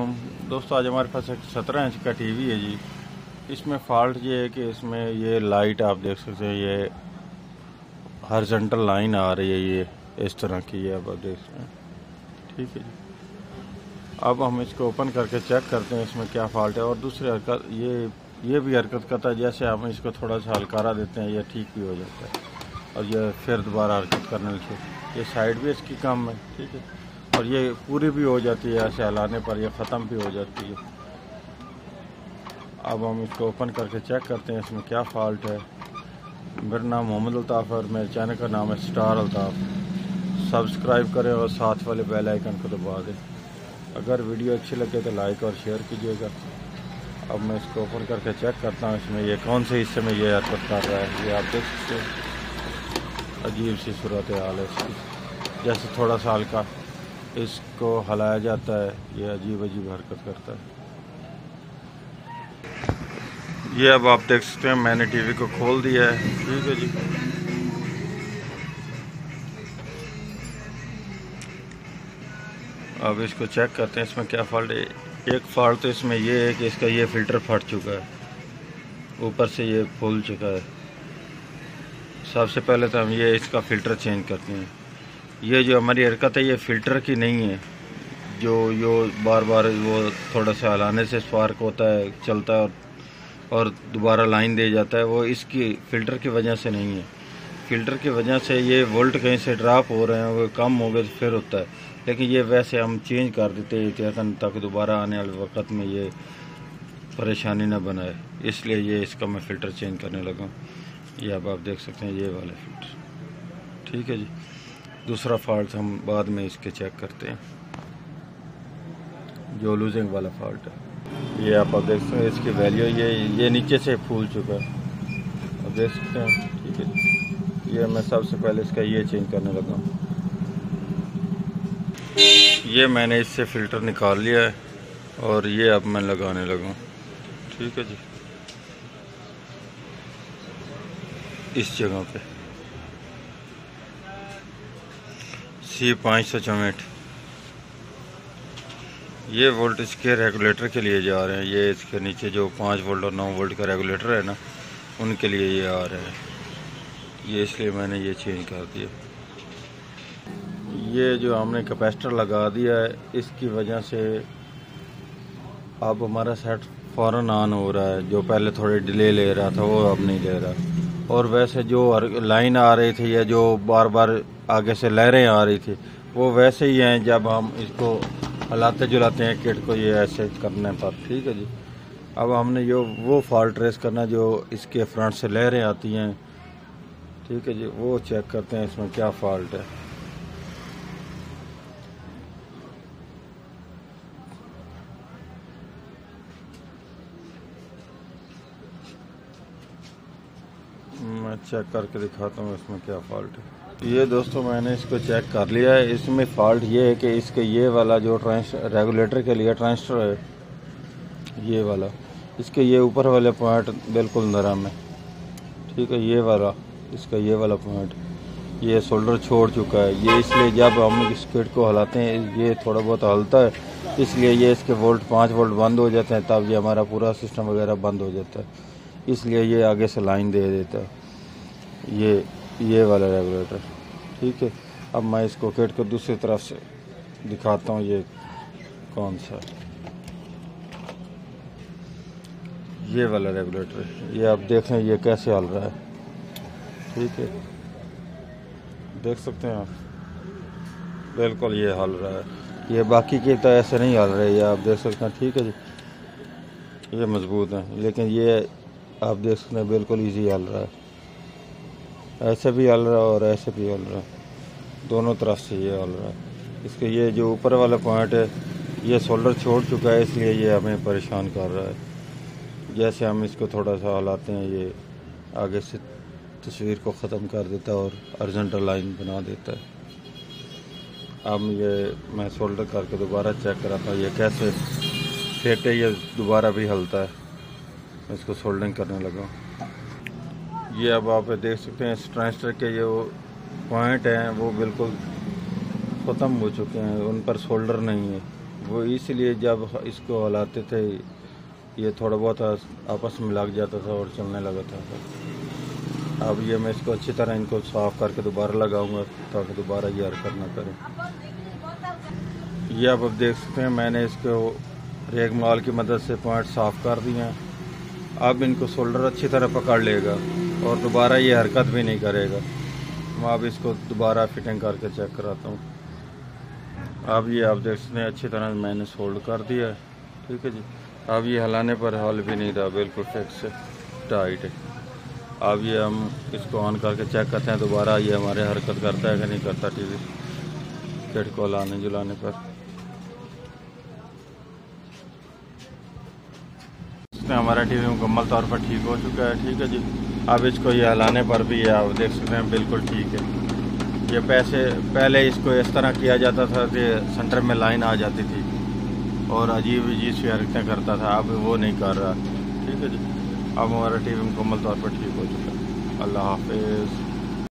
वालेकुम दोस्तों। आज हमारे पास एक 17 इंच का टीवी है जी। इसमें फ़ॉल्ट ये है कि इसमें ये लाइट आप देख सकते हैं, ये हॉरिजॉन्टल लाइन आ रही है, ये इस तरह की है, आप देख सकते हैं। ठीक है जी। अब हम इसको ओपन करके चेक करते हैं इसमें क्या फ़ॉल्ट है। और दूसरी हरकत ये भी हरकत करता है, जैसे हम इसको थोड़ा सा हल्कारा देते हैं, ये ठीक भी हो जाता है और ये फिर दोबारा हरकत करने लगती। ये साइड भी इसकी कम है, ठीक है, और ये पूरी भी हो जाती है, ऐसे हिलाने पर ये ख़त्म भी हो जाती है। अब हम इसको ओपन करके चेक करते हैं इसमें क्या फ़ॉल्ट है। मेरा नाम मोहम्मद अल्ताफ़ और मेरे चैनल का नाम है स्टार अल्ताफ़। सब्सक्राइब करें और साथ वाले बेल आइकन को दबा दें। अगर वीडियो अच्छी लगे तो लाइक और शेयर कीजिएगा। अब मैं इसको ओपन करके चेक करता हूँ इसमें ये कौन से हिस्से में ये हरकत कर रहा है। ये आप देख सकते हैं, अजीब सी सूरत हाल है इसकी। जैसे थोड़ा सा हल्का इसको हिलाया जाता है, ये अजीब अजीब हरकत करता है। ये अब आप देख सकते हैं मैंने टीवी को खोल दिया है, ठीक है जी। अब इसको चेक करते हैं इसमें क्या फ़ॉल्ट है। एक फ़ॉल्ट तो इसमें ये है कि इसका ये फ़िल्टर फट चुका है, ऊपर से ये फूल चुका है। सबसे पहले तो हम ये इसका फ़िल्टर चेंज करते हैं। ये जो हमारी हरकत है ये फ़िल्टर की नहीं है, जो बार बार वो थोड़ा सा हिलाने से स्पार्क होता है, चलता है और दोबारा लाइन दे जाता है, वो इसकी फ़िल्टर की वजह से नहीं है। फ़िल्टर की वजह से ये वोल्ट कहीं से ड्रॉप हो रहे हैं, वो कम हो गए तो फिर होता है। लेकिन ये वैसे हम चेंज कर देते हैं एहतियातन, ताकि दोबारा आने वाले वक्त में ये परेशानी ना बनाए, इसलिए ये इसका मैं फ़िल्टर चेंज करने लगा। ये अब आप देख सकते हैं ये वाला फ़िल्टर, ठीक है जी। दूसरा फॉल्ट हम बाद में इसके चेक करते हैं, जो लूजिंग वाला फॉल्ट है। ये आप देख सकते हैं इसकी वैल्यू ये नीचे से फूल चुका है, आप देख सकते हैं, ठीक है। ये मैं सबसे पहले इसका ये चेंज करने लगा। ये मैंने इससे फ़िल्टर निकाल लिया है और ये अब मैं लगाने लगा, ठीक है जी, इस जगह पे C564। ये वोल्ट इसके रेगुलेटर के लिए जा रहे हैं। ये इसके नीचे जो 5 वोल्ट और 9 वोल्ट का रेगुलेटर है ना, उनके लिए ये आ रहे हैं। ये इसलिए मैंने ये चेंज कर दिया। ये जो हमने कैपेसिटर लगा दिया है, इसकी वजह से अब हमारा सेट फ़ौरन ऑन हो रहा है। जो पहले थोड़ी डिले ले रहा था वो अब नहीं ले रहा। और वैसे जो लाइन आ रही थी या जो बार बार आगे से लहरें आ रही थी, वो वैसे ही हैं जब हम इसको हिलाते जुलाते हैं किट को, ये ऐसे करने पर, ठीक है जी। अब हमने वो फॉल्ट ट्रेस करना जो इसके फ्रंट से लहरें आती हैं, ठीक है जी, वो चेक करते हैं इसमें क्या फ़ॉल्ट है। मैं चेक करके दिखाता हूँ इसमें क्या फ़ॉल्ट है। ये दोस्तों मैंने इसको चेक कर लिया है। इसमें फ़ॉल्ट ये है कि इसके ये वाला जो रेगुलेटर के लिए ट्रांजिस्टर है, ये वाला, इसके ये ऊपर वाले पॉइंट बिल्कुल नरम है, ठीक है। ये वाला, इसका ये वाला पॉइंट ये सोल्डर छोड़ चुका है। ये इसलिए जब हम इस किट को हिलाते हैं ये थोड़ा बहुत हलता है, इसलिए ये इसके वोल्ट 5 वोल्ट बंद हो जाते हैं, तब ये हमारा पूरा सिस्टम वगैरह बंद हो जाता है, इसलिए ये आगे से लाइन दे देता है। ये वाला रेगुलेटर, ठीक है। अब मैं इसको किट को दूसरी तरफ से दिखाता हूँ, ये कौन सा, ये वाला रेगुलेटर। ये आप देखें ये कैसे हल रहा है, ठीक है, देख सकते हैं आप, बिल्कुल ये हल रहा है। ये बाकी के तो ऐसे नहीं हल रहे, ये आप देख सकते हैं, ठीक है जी। ये मजबूत है, लेकिन ये आप देख सकते हैं बिल्कुल ईजी हल रहा है, ऐसे भी हल रहा है और ऐसे भी हल रहा है, दोनों तरफ से ये हल रहा है। इसके ये जो ऊपर वाला पॉइंट है ये सोल्डर छोड़ चुका है, इसलिए ये हमें परेशान कर रहा है। जैसे हम इसको थोड़ा सा हिलाते हैं ये आगे से तस्वीर को ख़त्म कर देता है और हॉरिजॉन्टल लाइन बना देता है। अब ये मैं सोल्डर करके दोबारा चेक कराता हूँ ये कैसे फिट है, ये दोबारा भी हलता है। मैं इसको सोल्डरिंग करने लगा। ये अब आप देख सकते हैं इस ट्रांजिस्टर के जो पॉइंट हैं वो बिल्कुल ख़त्म हो चुके हैं, उन पर सोल्डर नहीं है। वो इसलिए जब इसको हलाते थे ये थोड़ा बहुत आपस में लग जाता था और चलने लगा था। अब ये मैं इसको अच्छी तरह इनको साफ़ करके दोबारा लगाऊंगा ताकि दोबारा ये हरकत ना करें। ये अब देख सकते हैं मैंने इसको रेग माल की मदद से पॉइंट साफ़ कर दिए हैं। अब इनको शोल्डर अच्छी तरह पकड़ लेगा और दोबारा ये हरकत भी नहीं करेगा। मैं अब इसको दोबारा फिटिंग करके चेक कराता हूँ। अब ये आप देख सकते हैं अच्छी तरह मैंने सोल्ड कर दिया है। ठीक है जी। अब ये हिलाने पर हल भी नहीं रहा, बिल्कुल फिक्स है, टाइट है। अब ये हम इसको ऑन करके चेक करते हैं दोबारा ये हमारे हरकत करता है कि नहीं करता टीवी किट को हिलाने जुलाने पर। इसमें हमारा टीवी मुकम्मल तौर पर ठीक हो चुका है। ठीक है जी। अब इसको ये हिलाने पर भी आप देख सकते हैं बिल्कुल ठीक है। ये पहले इसको इस तरह किया जाता था कि सेंटर में लाइन आ जाती थी और अजीब अजीब सी हरकतें करता था, अब वो नहीं कर रहा। ठीक है जी। अब हमारा टीवी मुकम्मल तौर पर ठीक हो चुका है। अल्लाह हाफिज़।